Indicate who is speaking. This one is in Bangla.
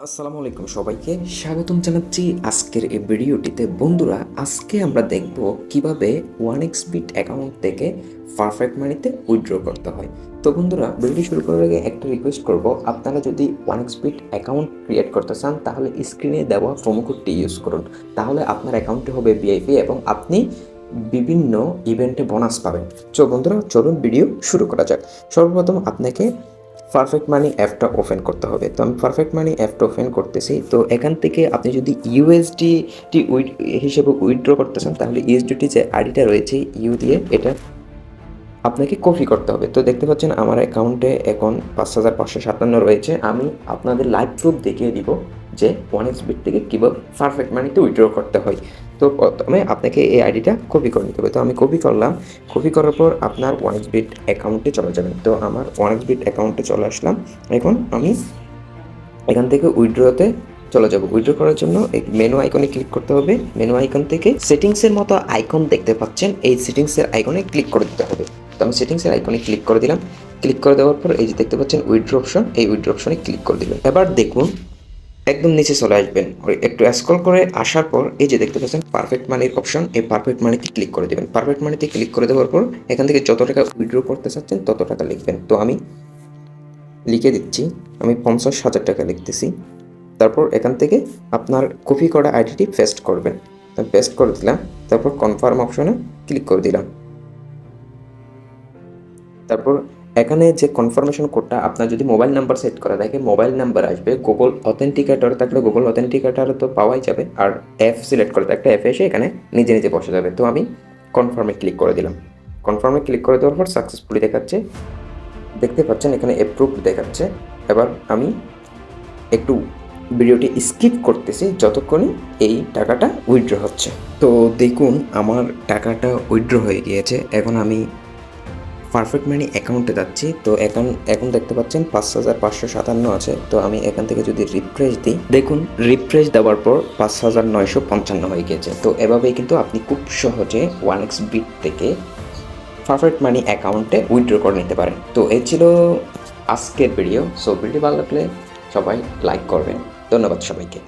Speaker 1: আসসালামু আলাইকুম সবাইকে স্বাগতম জানাচ্ছি আজকের এই ভিডিওটিতে। বন্ধুরা, আজকে আমরা দেখব কিভাবে 1xBit অ্যাকাউন্ট থেকে পারফেক্ট মানিতে উইথড্র করতে হয়। তো বন্ধুরা, ভিডিও শুরু করার আগে একটা রিকোয়েস্ট করব, আপনারা যদি 1xBit অ্যাকাউন্ট ক্রিয়েট করতে চান তাহলে স্ক্রিনে দেওয়া প্রোমো কোডটি ইউজ করুন। তাহলে আপনার অ্যাকাউন্টটি হবে ভিআইপি এবং আপনি বিভিন্ন ইভেন্টে বোনাস পাবেন। তো বন্ধুরা, চলুন ভিডিও শুরু করা যাক। সর্বপ্রথম আপনাকে পারফেক্ট মানি অ্যাপটা ওপেন করতে হবে। তো আমি পারফেক্ট মানি অ্যাপটা ওপেন করতেছি। তো এখান থেকে আপনি যদি ইউএসডিটি হিসেবে উইথড্র করতে চান তাহলে ইউএসডিটি যে আইডিটা রয়েছে ইউ দিয়ে এটা আপনাকে কপি করতে হবে। তো দেখতে পাচ্ছেন আমার অ্যাকাউন্টে এখন ৫,৫৫৭ রয়েছে। আমি আপনাদের লাইভ প্রুফ দেখিয়ে দিব যে 1xBit থেকে কীভাবে পারফেক্ট মানিতে উইথড্র করতে হয়। তো প্রথমে আপনাকে এই আইডিটা কপি করে নিতে হবে। তো আমি কপি করলাম। কপি করার পর আপনার 1xBit অ্যাকাউন্টে চলে যাবেন। তো আমার 1xBit অ্যাকাউন্টে চলে আসলাম। এখন আমি এখান থেকে উইথড্রতে চলে যাব। উইথড্র করার জন্য এই মেনু আইকনে ক্লিক করতে হবে। মেনু আইকন থেকে সেটিংসের মতো আইকন দেখতে পাচ্ছেন, এই সেটিংসের আইকনে ক্লিক করে দিতে হবে। তো আমি সেটিংসের আইকনে ক্লিক করে দিলাম। ক্লিক করে দেওয়ার পর এই যে দেখতে পাচ্ছেন উইথড্র অপশন, এই উইথড্র অপশনে ক্লিক করে দিবেন। এবার দেখুন একদম নিচে চলে আসবেন। একটু স্ক্রল করে আসার পর এই যে দেখতে পাচ্ছেন পারফেক্ট মানির অপশন, এই পারফেক্ট মানিতে ক্লিক করে দেবেন। পারফেক্ট মানিতে ক্লিক করে দেওয়ার পর এখান থেকে যত টাকা উইথড্র করতে চাচ্ছেন তত টাকা লিখবেন। তো আমি লিখে দিচ্ছি, আমি ৫০,০০০ টাকা লিখতেছি। তারপর এখান থেকে আপনার কপি করা আইডিটি পেস্ট করবেন। আমি পেস্ট করে দিলাম। তারপর কনফার্ম অপশনে ক্লিক করে দিলাম। তারপর এখানে যে কনফার্মেশন কোডটা আপনার যদি মোবাইল নাম্বার সেট করা থাকে মোবাইল নাম্বার আসবে, গুগল অথেন্টিকেটর থাকলে গুগল অথেন্টিকেটর তো পাওয়াই যাবে, আর অ্যাপ সিলেক্ট করে একটা অ্যাপ এসে এখানে নিজে নিজে বসে যাবে। তো আমি কনফার্মে ক্লিক করে দিলাম। কনফার্মে ক্লিক করে দেওয়ার পর সাকসেসফুলি দেখাচ্ছে, দেখতে পাচ্ছেন এখানে অ্যাপ্রুভ দেখাচ্ছে। এবার আমি একটু ভিডিওটি স্কিপ করতেছি যতক্ষণই এই টাকাটা উইথড্র হচ্ছে। তো দেখুন আমার টাকাটা উইথড্র হয়ে গিয়েছে। এখন আমি পারফেক্ট মানি অ্যাকাউন্টে যাচ্ছি। তো এখন দেখতে পাচ্ছেন ৫,৫৫৭ আছে। তো আমি এখান থেকে যদি রিফ্রেশ দিই, দেখুন রিফ্রেশ দেওয়ার পর ৫,৯৫৫ হয়ে গিয়েছে। তো এভাবেই কিন্তু আপনি খুব সহজে 1xBit থেকে পারফেক্ট মানি অ্যাকাউন্টে উইথড্র করে নিতে পারেন। তো এই ছিল আজকের ভিডিও। সো ভিডিও ভালো লাগলে সবাই লাইক করবেন। ধন্যবাদ সবাইকে।